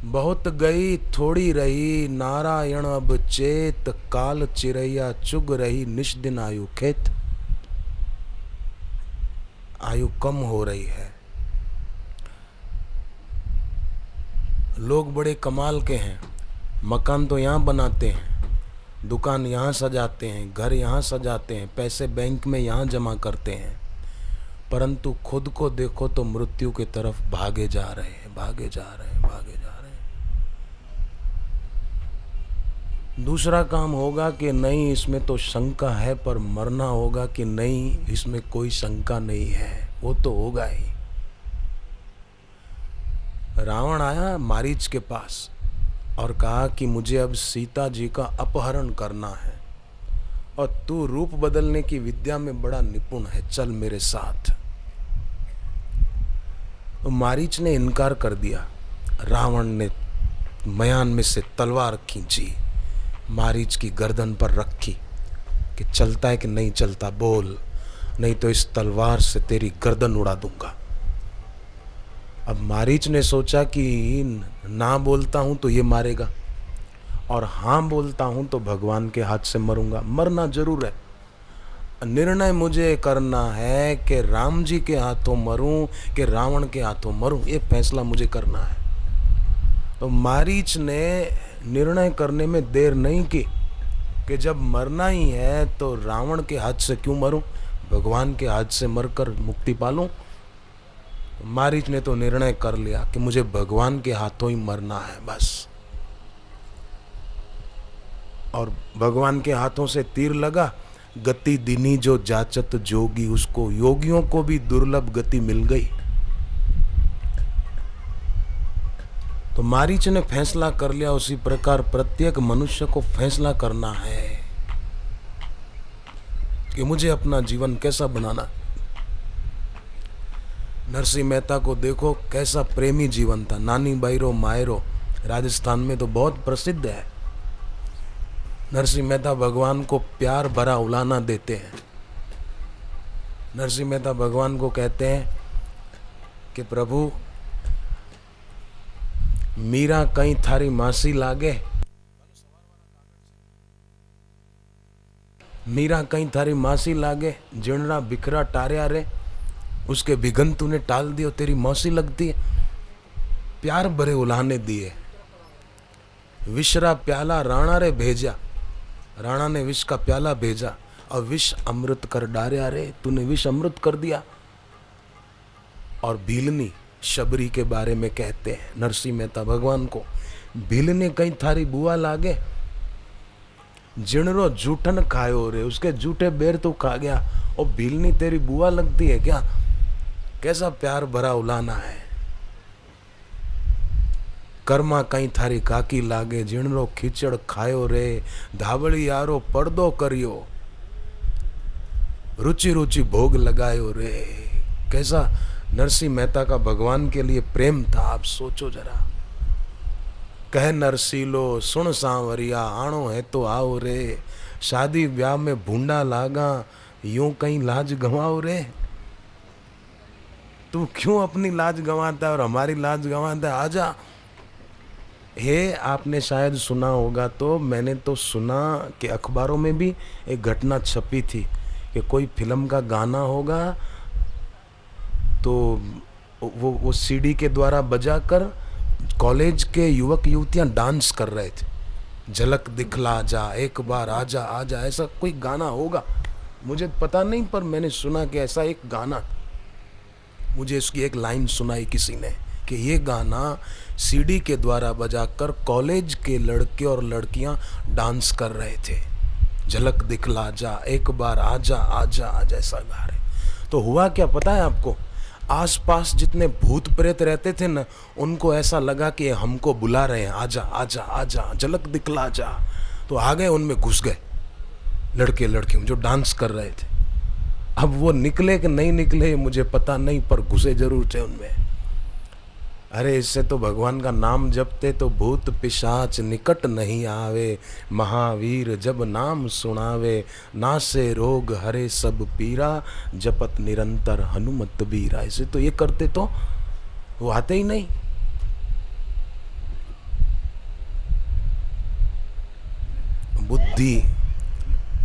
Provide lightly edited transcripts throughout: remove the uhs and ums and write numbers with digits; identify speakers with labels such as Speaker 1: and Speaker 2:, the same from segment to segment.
Speaker 1: बहुत गई थोड़ी रही नारायण अब चेत, काल चिरैया चुग रही निश दिन आयु खेत। आयु कम हो रही है। लोग बड़े कमाल के हैं, मकान तो यहाँ बनाते हैं, दुकान यहाँ सजाते हैं, घर यहाँ सजाते हैं, पैसे बैंक में यहाँ जमा करते हैं, परंतु खुद को देखो तो मृत्यु की तरफ भागे जा रहे हैं, भागे जा रहे हैं, भागे जा रहे हैं। दूसरा काम होगा कि नहीं इसमें तो शंका है, पर मरना होगा कि नहीं इसमें कोई शंका नहीं है, वो तो होगा ही। रावण आया मारीच के पास और कहा कि मुझे अब सीता जी का अपहरण करना है और तू रूप बदलने की विद्या में बड़ा निपुण है, चल मेरे साथ। तो मारीच ने इनकार कर दिया। रावण ने मयान में से तलवार खींची, मारीच की गर्दन पर रखी कि चलता है कि नहीं चलता, बोल, नहीं तो इस तलवार से तेरी गर्दन उड़ा दूंगा। अब मारीच ने सोचा कि ना बोलता हूं तो ये मारेगा और हाँ बोलता हूं तो भगवान के हाथ से मरूंगा, मरना जरूर है। निर्णय मुझे करना है कि राम जी के हाथों मरूं कि रावण के हाथों मरूं, ये फैसला मुझे करना है। तो मारीच ने निर्णय करने में देर नहीं की कि जब मरना ही है तो रावण के हाथ से क्यों मरूं, भगवान के हाथ से मरकर मुक्ति पालूं। मारीच ने तो निर्णय कर लिया कि मुझे भगवान के हाथों ही मरना है बस। और भगवान के हाथों से तीर लगा, गति दिनी जो जाचत जोगी, उसको योगियों को भी दुर्लभ गति मिल गई। तो मारीच ने फैसला कर लिया, उसी प्रकार प्रत्येक मनुष्य को फैसला करना है कि मुझे अपना जीवन कैसा बनाना। नरसिंह मेहता को देखो कैसा प्रेमी जीवन था, नानी बाईरो मायरो राजस्थान में तो बहुत प्रसिद्ध है। नरसिंह मेहता भगवान को प्यार भरा उलाना देते हैं। नरसिंह मेहता भगवान को कहते हैं कि प्रभु मीरा कहीं थारी मासी लागे, मीरा कहीं थारी मासी लागे, जिणरा बिखरा टारिया रे, उसके विघन तूने टाल दियो, तेरी मौसी लगती है। प्यार भरे उलाने दिए, विषरा प्याला राणा रे भेजा, राणा ने विष का प्याला भेजा और विष अमृत कर डारिया रे, तूने विष अमृत कर दिया। और भीलनी शबरी के बारे में कहते हैं नरसिंह मेहता भगवान को, भीलने कहीं थारी बुआ लागे, जिणरो जूठन खायो रे, उसके जूठे बेर तू खा गया और भीलनी तेरी बुआ लगती है क्या। कैसा प्यार भरा उलाना है। कर्मा कहीं थारी काकी लागे, जिणरो खींचड़ खायो रे, धावड़ी यारो पर्दो करियो, रुचि रुचि भोग लगायो रे। कैसा नरसिंह मेहता का भगवान के लिए प्रेम था, आप सोचो जरा। कह नरसीलो सुन सांवरिया, आनो है तो आओ रे, शादी ब्याह में भूंडा लागा, यूं कहीं लाज गंवाओ रे। तू क्यों अपनी लाज गंवाता है और हमारी लाज गंवाता है, आजा। हे आपने शायद सुना होगा, तो मैंने तो सुना कि अखबारों में भी एक घटना छपी थी कि कोई फिल्म का गाना होगा तो वो सीडी के द्वारा बजाकर कॉलेज के युवक युवतियां डांस कर रहे थे। झलक दिखला जा, एक बार आजा आजा, ऐसा कोई गाना होगा, मुझे पता नहीं, पर मैंने सुना कि ऐसा एक गाना। मुझे इसकी एक लाइन सुनाई किसी ने कि ये गाना सीडी के द्वारा बजाकर कॉलेज के लड़के और लड़कियां डांस कर रहे थे। झलक दिखला जा, एक बार आजा आजा आजा, ऐसा गा रहे। तो हुआ क्या पता है आपको, आसपास जितने भूत प्रेत रहते थे ना, उनको ऐसा लगा कि हमको बुला रहे हैं, आजा आजा आजा, झलक दिखला जा। तो आ गए, उनमें घुस गए लड़के लड़कियों जो डांस कर रहे थे। अब वो निकले कि नहीं निकले मुझे पता नहीं, पर घुसे जरूर थे उनमें। अरे इससे तो भगवान का नाम जपते तो भूत पिशाच निकट नहीं आवे, महावीर जब नाम सुनावे, नासे रोग हरे सब पीरा, जपत निरंतर हनुमत बीरा। ऐसे तो ये करते तो वो आते ही नहीं। बुद्धि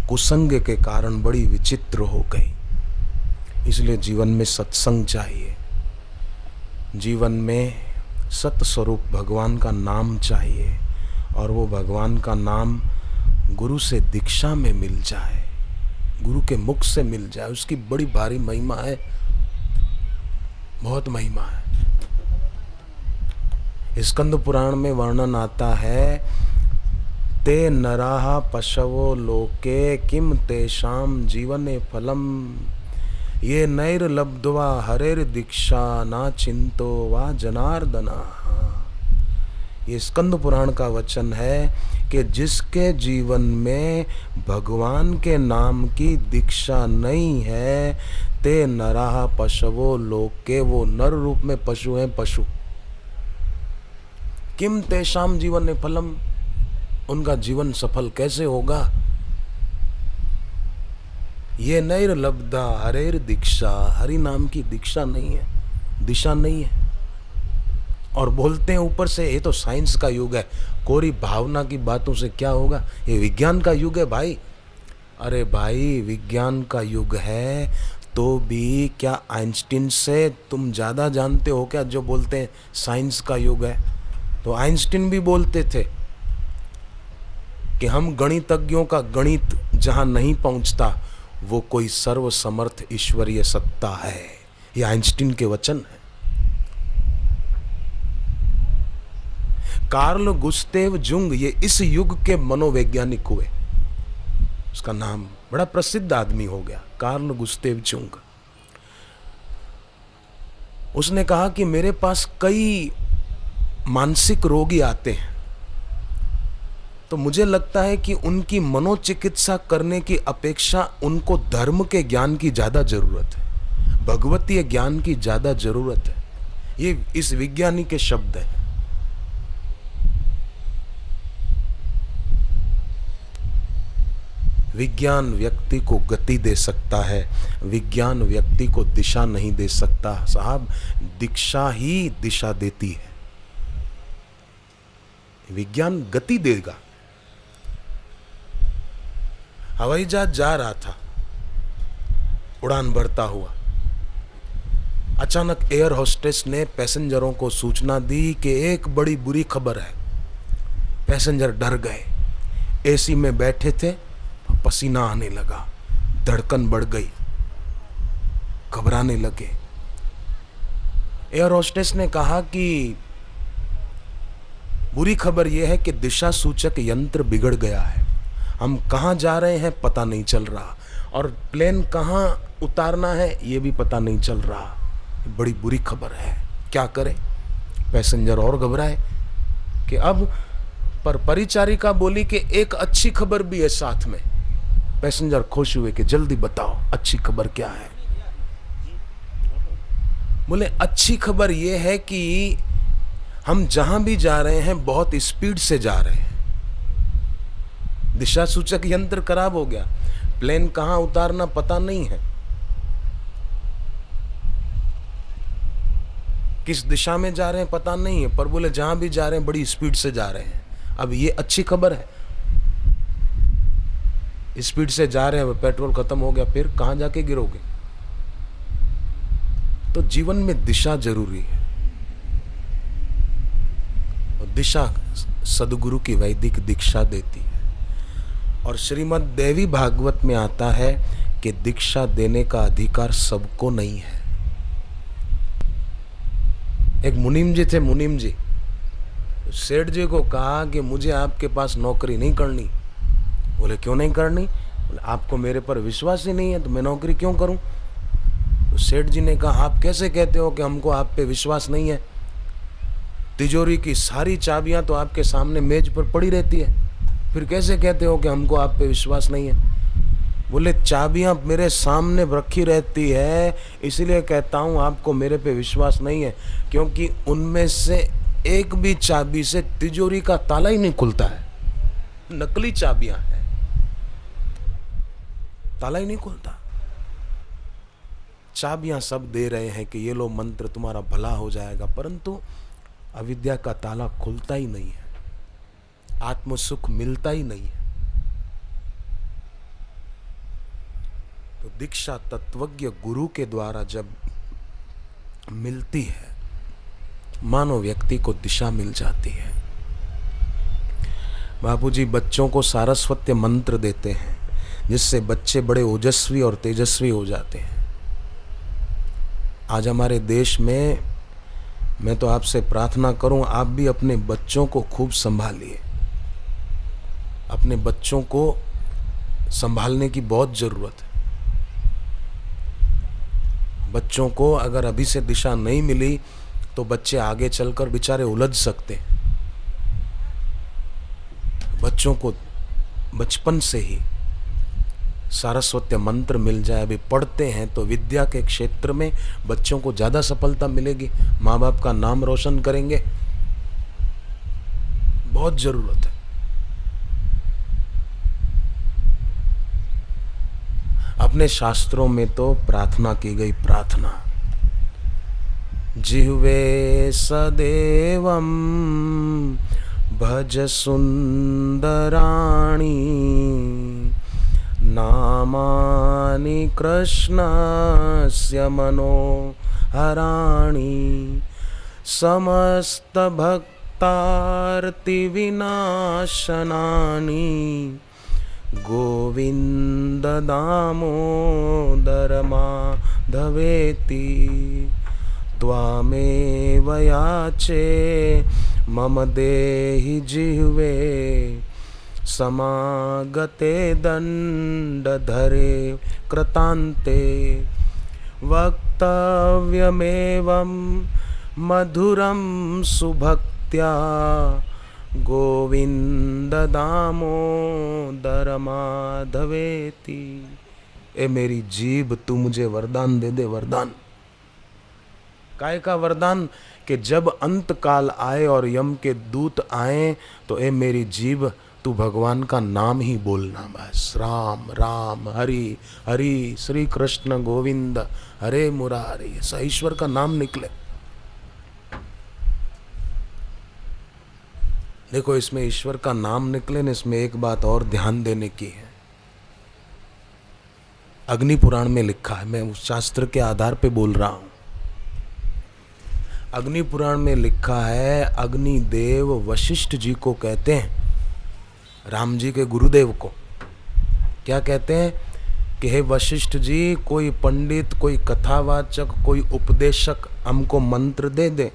Speaker 1: कुसंग के कारण बड़ी विचित्र हो गई। इसलिए जीवन में सत्संग चाहिए, जीवन में सत स्वरूप भगवान का नाम चाहिए, और वो भगवान का नाम गुरु से दीक्षा में मिल जाए, गुरु के मुख से मिल जाए। उसकी बड़ी भारी महिमा है, बहुत महिमा है। स्कंद पुराण में वर्णन आता है, ते नराः पशवो लोके किम तेषां जीवने फलम ये नैर्लब्ध्वा हरेर दीक्षा ना चिंतो वा जनार्दना। ये स्कंद पुराण का वचन है कि जिसके जीवन में भगवान के नाम की दीक्षा नहीं है, ते नराः पशवो लोके, वो नर रूप में पशु हैं, पशु। किम तेषाम जीवन फलम, उनका जीवन सफल कैसे होगा। ये नैर्लब्धा हरेर दीक्षा, हरि नाम की दीक्षा नहीं है, दिशा नहीं है। और बोलते हैं ऊपर से ये तो साइंस का युग है, कोरी भावना की बातों से क्या होगा, ये विज्ञान का युग है भाई। अरे भाई विज्ञान का युग है तो भी क्या आइंस्टीन से तुम ज़्यादा जानते हो क्या, जो बोलते हैं साइंस का युग है। तो आइंस्टीन भी बोलते थे कि हम गणितज्ञों का गणित जहाँ नहीं पहुँचता वो कोई सर्वसमर्थ ईश्वरीय सत्ता है। ये आइंस्टीन के वचन है। कार्ल गुस्तेव जुंग ये इस युग के मनोवैज्ञानिक हुए। उसका नाम बड़ा प्रसिद्ध आदमी हो गया, कार्ल गुस्तेव जुंग। उसने कहा कि मेरे पास कई मानसिक रोगी आते हैं, तो मुझे लगता है कि उनकी मनोचिकित्सा करने की अपेक्षा उनको धर्म के ज्ञान की ज़्यादा ज़रूरत है, भगवतीय ज्ञान की ज़्यादा ज़रूरत है। ये इस विज्ञानी के शब्द हैं। विज्ञान व्यक्ति को गति दे सकता है, विज्ञान व्यक्ति को दिशा नहीं दे सकता। साहब, दीक्षा ही दिशा देती है, विज्ञान गति देगा। हवाई जहाज जा रहा था उड़ान भरता हुआ, अचानक एयर होस्टेस ने पैसेंजरों को सूचना दी कि एक बड़ी बुरी खबर है। पैसेंजर डर गए, एसी में बैठे थे, पसीना आने लगा, धड़कन बढ़ गई, घबराने लगे। एयर होस्टेस ने कहा कि बुरी खबर यह है कि दिशा सूचक यंत्र बिगड़ गया है, हम कहाँ जा रहे हैं पता नहीं चल रहा, और प्लेन कहाँ उतारना है ये भी पता नहीं चल रहा। बड़ी बुरी खबर है, क्या करें। पैसेंजर और घबराए कि अब, पर परिचारिका बोली कि एक अच्छी खबर भी है साथ में। पैसेंजर खुश हुए कि जल्दी बताओ अच्छी खबर क्या है। बोले अच्छी खबर यह है कि हम जहां भी जा रहे हैं बहुत स्पीड से जा रहे हैं, दिशा सूचक यंत्र खराब हो गया, प्लेन कहां उतारना पता नहीं है, किस दिशा में जा रहे हैं पता नहीं है, पर बोले जहां भी जा रहे हैं बड़ी स्पीड से जा रहे हैं। अब ये अच्छी खबर है, स्पीड से जा रहे हैं, पेट्रोल खत्म हो गया, फिर कहां जाके गिरोगे। तो जीवन में दिशा जरूरी है, और दिशा सदगुरु की वैदिक दीक्षा देती है। और श्रीमद् देवी भागवत में आता है कि दीक्षा देने का अधिकार सबको नहीं है। एक मुनीम जी थे, मुनीम जी, सेठ जी को कहा कि मुझे आपके पास नौकरी नहीं करनी। बोले क्यों नहीं करनी? बोले आपको मेरे पर विश्वास ही नहीं है तो मैं नौकरी क्यों करूं। तो सेठ जी ने कहा आप कैसे कहते हो कि हमको आप पे विश्वास नहीं है, तिजोरी की सारी चाबियां तो आपके सामने मेज पर पड़ी रहती है, फिर कैसे कहते हो कि हमको आप पे विश्वास नहीं है। बोले चाबियां मेरे सामने रखी रहती है इसलिए कहता हूं आपको मेरे पे विश्वास नहीं है, क्योंकि उनमें से एक भी चाबी से तिजोरी का ताला ही नहीं खुलता है, नकली चाबियां हैं, ताला ही नहीं खुलता। चाबियां सब दे रहे हैं कि ये लो मंत्र तुम्हारा भला हो जाएगा, परंतु अविद्या का ताला खुलता ही नहीं है, आत्म सुख मिलता ही नहीं है। दीक्षा तत्वज्ञ गुरु के द्वारा जब मिलती है, मानो व्यक्ति को दिशा मिल जाती है। बापूजी बच्चों को सारस्वत मंत्र देते हैं, जिससे बच्चे बड़े ओजस्वी और तेजस्वी हो जाते हैं। आज हमारे देश में मैं तो आपसे प्रार्थना करूं, आप भी अपने बच्चों को खूब संभालिए। अपने बच्चों को संभालने की बहुत जरूरत है। बच्चों को अगर अभी से दिशा नहीं मिली तो बच्चे आगे चलकर बेचारे उलझ सकते हैं। बच्चों को बचपन से ही सारस्वत मंत्र मिल जाए, अभी पढ़ते हैं तो विद्या के क्षेत्र में बच्चों को ज़्यादा सफलता मिलेगी, माँ बाप का नाम रोशन करेंगे। बहुत जरूरत है। अपने शास्त्रों में तो प्रार्थना की गई, प्रार्थना जिह्वे सदेवं भज सुंदराणि नामानि कृष्णस्य मनोहराणि समस्त भक्तार्ति विनाशनानि गोविंद दामोदर माधवेति त्वामेव याचे मम देहि जिह्वे समागते दंडधरे कृतान्ते वक्तव्यमेवं मधुरं सुभक्त्या गोविंद दामोदर माधवेति। ए मेरी जीभ तू मुझे वरदान दे दे, वरदान। काय का वरदान? कि जब अंत काल आए और यम के दूत आए तो ए मेरी जीभ तू भगवान का नाम ही बोलना, बस। राम राम हरि हरि श्री कृष्ण गोविंद हरे मुरारी, ऐसा ईश्वर का नाम निकले। देखो इसमें ईश्वर का नाम निकले न, इसमें एक बात और ध्यान देने की है। अग्नि पुराण में लिखा है, मैं उस शास्त्र के आधार पे बोल रहा हूं। अग्नि पुराण में लिखा है, अग्निदेव वशिष्ठ जी को कहते हैं, राम जी के गुरुदेव को क्या कहते हैं कि हे वशिष्ठ जी, कोई पंडित, कोई कथावाचक, कोई उपदेशक हमको मंत्र दे दे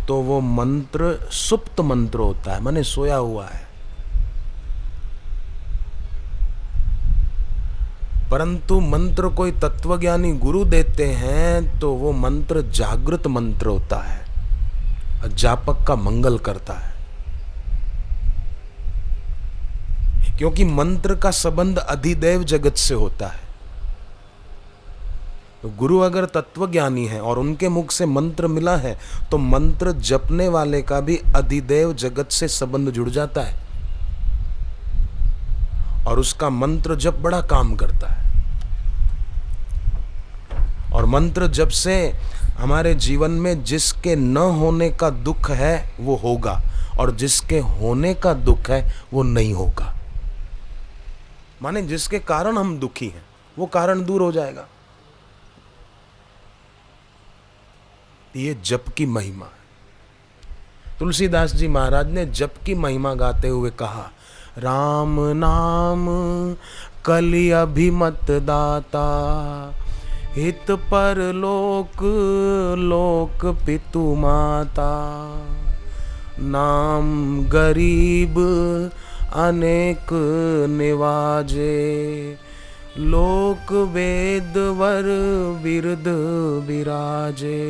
Speaker 1: तो वो मंत्र सुप्त मंत्र होता है, माने सोया हुआ है। परंतु मंत्र कोई तत्वज्ञानी गुरु देते हैं तो वो मंत्र जागृत मंत्र होता है, जापक का मंगल करता है। क्योंकि मंत्र का संबंध अधिदेव जगत से होता है। तो गुरु अगर तत्वज्ञानी है और उनके मुख से मंत्र मिला है तो मंत्र जपने वाले का भी अधिदेव जगत से संबंध जुड़ जाता है और उसका मंत्र जप बड़ा काम करता है। और मंत्र जप से हमारे जीवन में जिसके न होने का दुख है वो होगा और जिसके होने का दुख है वो नहीं होगा। माने जिसके कारण हम दुखी हैं वो कारण दूर हो जाएगा। ये जप की महिमा है। तुलसीदास जी महाराज ने जप की महिमा गाते हुए कहा, राम नाम कलि अभिमत दाता, हित पर लोक लोक पितु माता, नाम गरीब अनेक निवाजे, लोक वेद वर बिरद विराजे,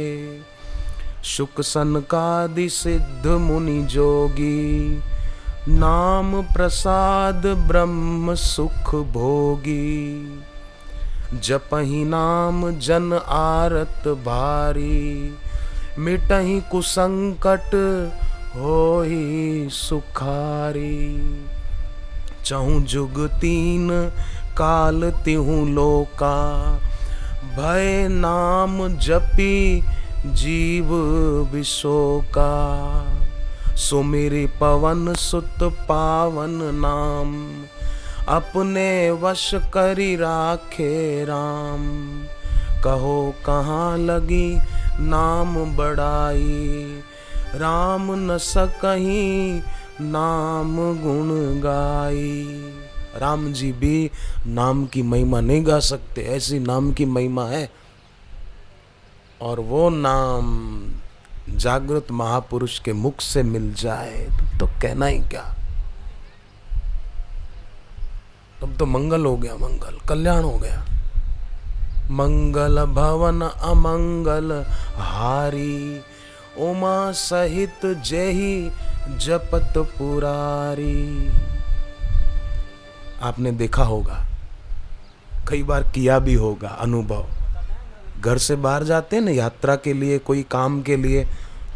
Speaker 1: शुक सनकादि सिद्ध मुनि जोगी, नाम प्रसाद ब्रह्म सुख भोगी, जपहि नाम जन आरत भारी, मिटहि कुसंकट होई सुखारी, चहु जुग तीन काल तिहु लोका, भय नाम जपी जीव विशोका, सुमिरि पवन सुत पावन नाम, अपने वश करी राखे राम। कहो कहाँ लगी नाम बड़ाई, राम न सकहीं नाम गुण गाई। राम जी भी नाम की महिमा नहीं गा सकते, ऐसी नाम की महिमा है। और वो नाम जागृत महापुरुष के मुख से मिल जाए तो कहना ही क्या। तब तो मंगल हो गया, मंगल कल्याण हो गया। मंगल भवन अमंगल हारी, उमा सहित जेहि जपत पुरारी। आपने देखा होगा, कई बार किया भी होगा अनुभव। घर से बाहर जाते हैं ना यात्रा के लिए, कोई काम के लिए,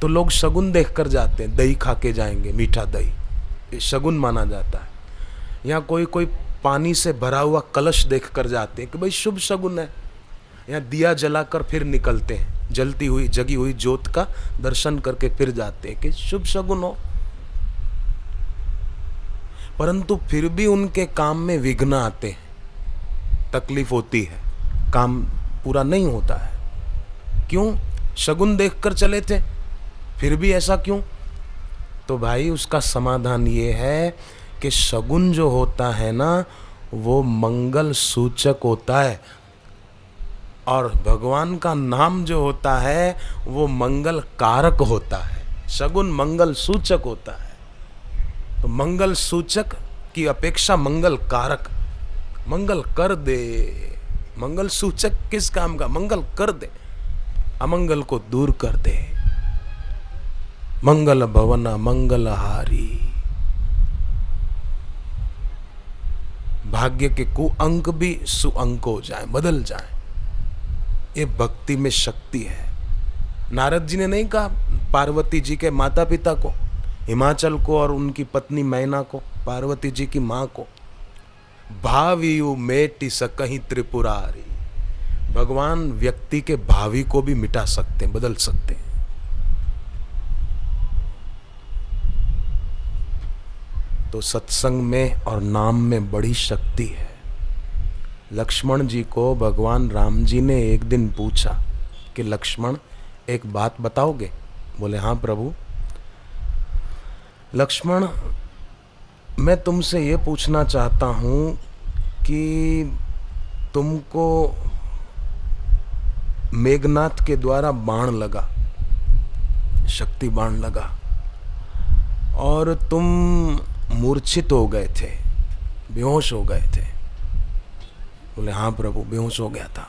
Speaker 1: तो लोग शगुन देख कर जाते हैं। दही खा के जाएंगे, मीठा दही, ये शगुन माना जाता है। या कोई कोई पानी से भरा हुआ कलश देख कर जाते हैं कि भाई शुभ शगुन है। या दिया जलाकर फिर निकलते हैं, जलती हुई जगी हुई ज्योत का दर्शन करके फिर जाते हैं कि शुभ शगुन हो। परंतु फिर भी उनके काम में विघ्न आते हैं, तकलीफ होती है, काम पूरा नहीं होता है। क्यों? शगुन देखकर चले थे, फिर भी ऐसा क्यों? तो भाई उसका समाधान ये है कि शगुन जो होता है ना, वो मंगल सूचक होता है, और भगवान का नाम जो होता है वो मंगल कारक होता है। शगुन मंगल सूचक होता है, तो मंगल सूचक की अपेक्षा मंगल कारक। मंगल कर दे, मंगल सूचक किस काम का? मंगल कर दे, अमंगल को दूर कर दे। मंगल भवन मंगलहारी। भाग्य के कुअंक भी सुअंक हो जाए, बदल जाए। ये भक्ति में शक्ति है। नारद जी ने नहीं कहा पार्वती जी के माता पिता को, हिमाचल को और उनकी पत्नी मैना को, पार्वती जी की मां को, भावियु मेटि सकहि त्रिपुरारी। भगवान व्यक्ति के भावी को भी मिटा सकते हैं, बदल सकते हैं। तो सत्संग में और नाम में बड़ी शक्ति है। लक्ष्मण जी को भगवान राम जी ने एक दिन पूछा कि लक्ष्मण एक बात बताओगे? बोले हाँ प्रभु। लक्ष्मण, मैं तुमसे ये पूछना चाहता हूँ कि तुमको मेघनाथ के द्वारा बाण लगा, शक्ति बाण लगा, और तुम मूर्छित हो गए थे, बेहोश हो गए थे। बोले हाँ प्रभु, बेहोश हो गया था।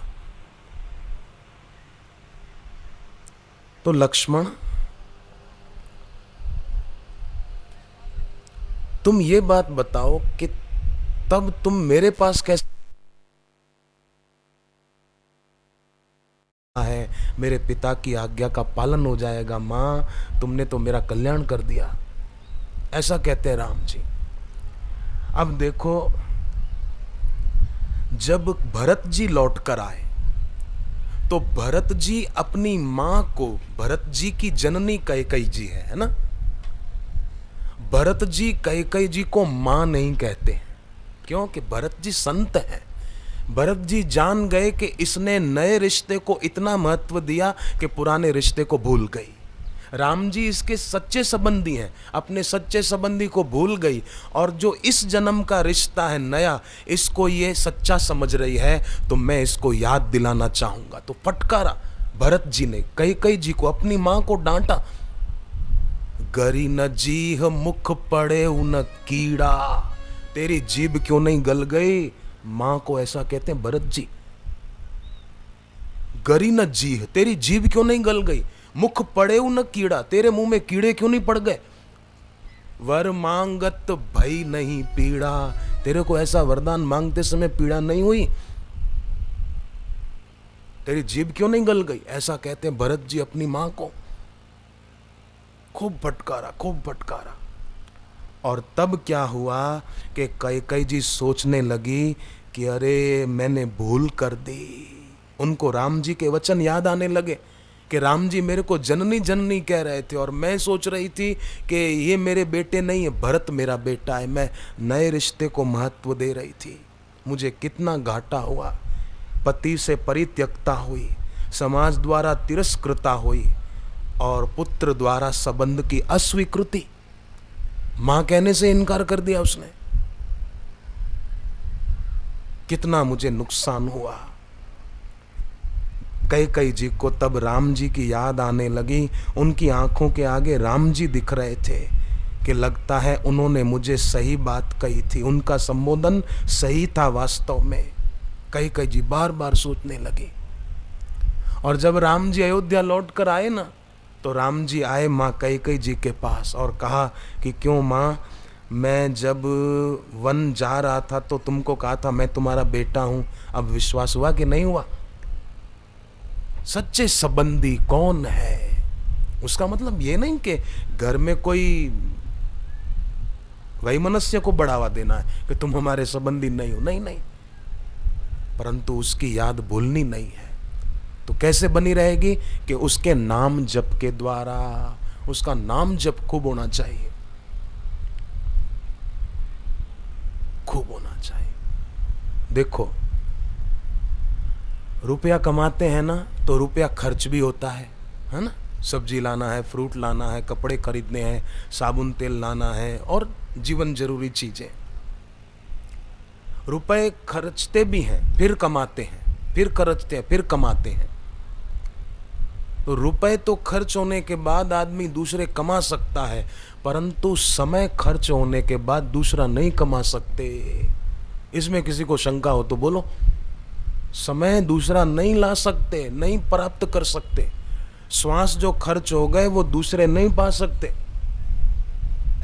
Speaker 1: तो लक्ष्मण, तुम ये बात बताओ कि तब तुम मेरे पास कैसे है? मेरे पिता की आज्ञा का पालन हो जाएगा। मां, तुमने तो मेरा कल्याण कर दिया, ऐसा कहते हैं राम जी। अब देखो, जब भरत जी लौट कर आए तो भरत जी अपनी मां को, भरत जी की जननी कैकेयी जी है ना, भरत जी कैकेयी जी को मां नहीं कहते, क्योंकि भरत जी संत हैं। भरत जी जान गए कि इसने नए रिश्ते को इतना महत्व दिया कि पुराने रिश्ते को भूल गई। राम जी इसके सच्चे संबंधी हैं, अपने सच्चे संबंधी को भूल गई, और जो इस जन्म का रिश्ता है नया, इसको ये सच्चा समझ रही है, तो मैं इसको याद दिलाना चाहूंगा। तो फटकारा भरत जी ने कैकेयी जी को, अपनी मां को डांटा। गरी न जीह मुख पड़े उन कीड़ा, तेरी जीभ क्यों नहीं गल गई? मां को ऐसा कहते हैं भरत जी। गरी न जीह, तेरी जीभ क्यों नहीं गल गई? मुख पड़े न कीड़ा, तेरे मुंह में कीड़े क्यों नहीं पड़ गए? वर मांगत भई नहीं पीड़ा, तेरे को ऐसा वरदान मांगते समय पीड़ा नहीं हुई? तेरी जीभ क्यों नहीं गल गई? ऐसा कहते हैं भरत जी अपनी मां को। खूब फटकारा, खूब फटकारा। और तब क्या हुआ कि कैकेयी जी सोचने लगी कि अरे मैंने भूल कर दी। उनको राम जी के वचन याद आने लगे कि राम जी मेरे को जननी जननी कह रहे थे और मैं सोच रही थी कि ये मेरे बेटे नहीं है, भरत मेरा बेटा है। मैं नए रिश्ते को महत्व दे रही थी। मुझे कितना घाटा हुआ। पति से परित्यक्ता हुई, समाज द्वारा तिरस्कृता हुई और पुत्र द्वारा संबंध की अस्वीकृति। मां कहने से इनकार कर दिया उसने। कितना मुझे नुकसान हुआ। कैकेयी जी को तब राम जी की याद आने लगी। उनकी आंखों के आगे राम जी दिख रहे थे कि लगता है उन्होंने मुझे सही बात कही थी, उनका संबोधन सही था वास्तव में। कैकेयी जी बार बार सोचने लगी। और जब राम जी अयोध्या लौट कर आए ना, तो राम जी आए माँ कैकेयी जी के पास और कहा कि क्यों माँ, मैं जब वन जा रहा था तो तुमको कहा था मैं तुम्हारा बेटा हूं, अब विश्वास हुआ कि नहीं हुआ? सच्चे संबंधी कौन है? उसका मतलब ये नहीं कि घर में कोई वैमनस्य को बढ़ावा देना है कि तुम हमारे संबंधी नहीं हो, नहीं नहीं, परंतु उसकी याद भूलनी नहीं है। तो कैसे बनी रहेगी? कि उसके नाम जप के द्वारा। उसका नाम जप खूब होना चाहिए, खूब होना चाहिए। देखो, रुपया कमाते हैं ना तो रुपया खर्च भी होता है ना? सब्जी लाना है, फ्रूट लाना है, कपड़े खरीदने हैं, साबुन तेल लाना है और जीवन जरूरी चीजें। रुपए खर्चते भी हैं, फिर कमाते हैं, फिर खर्चते हैं, फिर कमाते हैं। तो रुपए तो खर्च होने के बाद आदमी दूसरे कमा सकता है, परंतु समय खर्च होने के बाद दूसरा नहीं कमा सकते। इसमें किसी को शंका हो तो बोलो। समय दूसरा नहीं ला सकते, नहीं प्राप्त कर सकते। श्वास जो खर्च हो गए वो दूसरे नहीं पा सकते।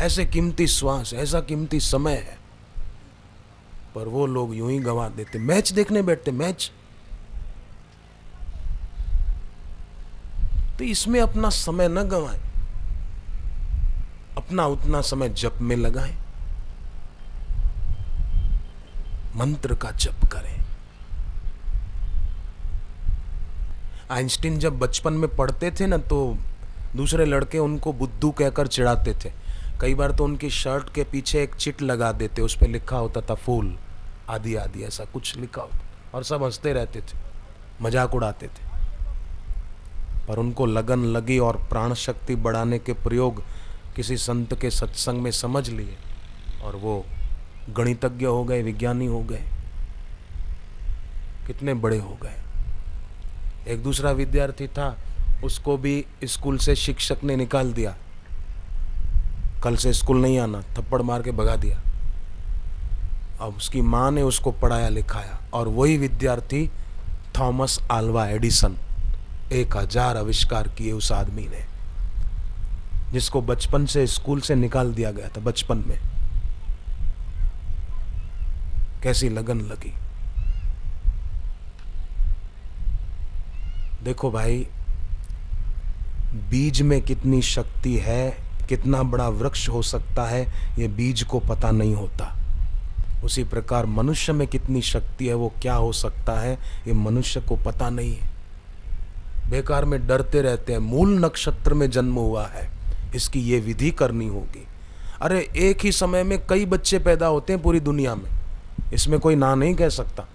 Speaker 1: ऐसे कीमती श्वास, ऐसा कीमती समय है, पर वो लोग यूं ही गंवा देते। मैच देखने बैठते, मैच। तो इसमें अपना समय न गंवाएं, अपना उतना समय जप में लगाएं, मंत्र का जप करें। आइंस्टीन जब बचपन में पढ़ते थे ना, तो दूसरे लड़के उनको बुद्धू कहकर चिढ़ाते थे। कई बार तो उनकी शर्ट के पीछे एक चिट लगा देते, उस पर लिखा होता था फूल आदि आदि, ऐसा कुछ लिखा होता, और सब हंसते रहते थे, मजाक उड़ाते थे। पर उनको लगन लगी और प्राण शक्ति बढ़ाने के प्रयोग किसी संत के सत्संग में समझ लिए और वो गणितज्ञ हो गए, विज्ञानी हो गए, कितने बड़े हो गए। एक दूसरा विद्यार्थी था, उसको भी स्कूल से शिक्षक ने निकाल दिया, कल से स्कूल नहीं आना, थप्पड़ मार के भगा दिया। अब उसकी माँ ने उसको पढ़ाया लिखाया, और वही विद्यार्थी थॉमस आल्वा एडिसन, 1000 आविष्कार किए उस आदमी ने, जिसको बचपन से स्कूल से निकाल दिया गया था। बचपन में कैसी लगन लगी। देखो भाई, बीज में कितनी शक्ति है, कितना बड़ा वृक्ष हो सकता है, ये बीज को पता नहीं होता। उसी प्रकार मनुष्य में कितनी शक्ति है, वो क्या हो सकता है, ये मनुष्य को पता नहीं है। बेकार में डरते रहते हैं। मूल नक्षत्र में जन्म हुआ है, इसकी ये विधि करनी होगी। अरे एक ही समय में कई बच्चे पैदा होते हैं पूरी दुनिया में, इसमें कोई ना नहीं कह सकता।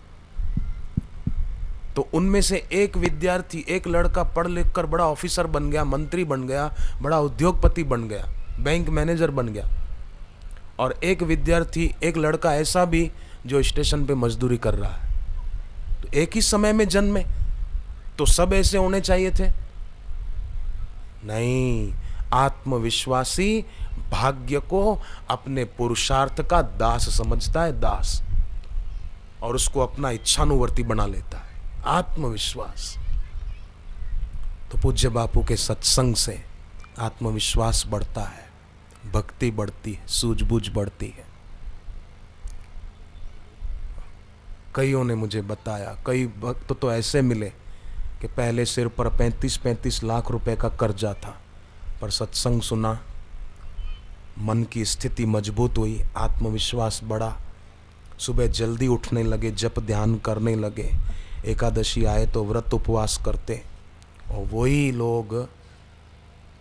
Speaker 1: तो उनमें से एक विद्यार्थी, एक लड़का पढ़ लिख कर बड़ा ऑफिसर बन गया, मंत्री बन गया, बड़ा उद्योगपति बन गया, बैंक मैनेजर बन गया। और एक विद्यार्थी, एक लड़का ऐसा भी जो स्टेशन पे मजदूरी कर रहा है। तो एक ही समय में जन्मे, तो सब ऐसे होने चाहिए थे? नहीं। आत्मविश्वासी भाग्य को अपने पुरुषार्थ का दास समझता है, दास, और उसको अपना इच्छानुवर्ती बना लेता है। आत्मविश्वास। तो पूज्य बापू के सत्संग से आत्मविश्वास बढ़ता है, भक्ति बढ़ती है, सूझबूझ बढ़ती है। कईयों ने मुझे बताया, कई भक्त तो ऐसे मिले कि पहले सिर पर 35-35 लाख रुपए का कर्जा था, पर सत्संग सुना, मन की स्थिति मजबूत हुई, आत्मविश्वास बढ़ा, सुबह जल्दी उठने लगे, जप ध्यान करने लगे, एकादशी आए तो व्रत उपवास करते और वही लोग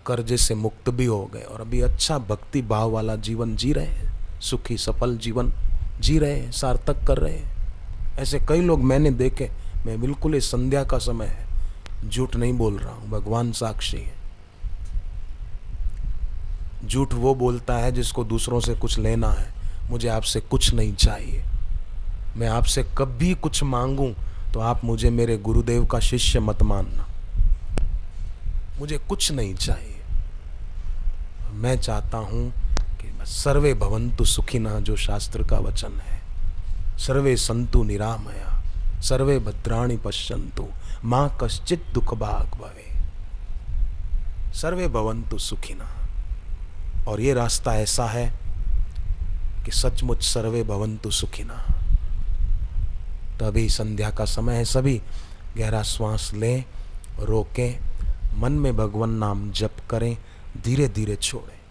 Speaker 1: कर्जे से मुक्त भी हो गए और अभी अच्छा भक्ति भाव वाला जीवन जी रहे हैं, सुखी सफल जीवन जी रहे हैं, सार्थक कर रहे हैं। ऐसे कई लोग मैंने देखे। मैं बिल्कुल, इस संध्या का समय है, झूठ नहीं बोल रहा हूं, भगवान साक्षी है। झूठ वो बोलता है जिसको दूसरों से कुछ लेना है। मुझे आपसे कुछ नहीं चाहिए। मैं आपसे कभी कुछ मांगूं तो आप मुझे मेरे गुरुदेव का शिष्य मत मानना। मुझे कुछ नहीं चाहिए। मैं चाहता हूं कि सर्वे भवन्तु सुखिनः, जो शास्त्र का वचन है, सर्वे सन्तु निरामया, सर्वे भद्राणि पश्यन्तु, मां कश्चित् दुख भाग् भवे। सर्वे भवन्तु सुखिनः। और ये रास्ता ऐसा है कि सचमुच सर्वे भवन्तु सुखिनः। तभी संध्या का समय है, सभी गहरा श्वास लें, रोकें, मन में भगवान नाम जप करें, धीरे धीरे छोड़ें।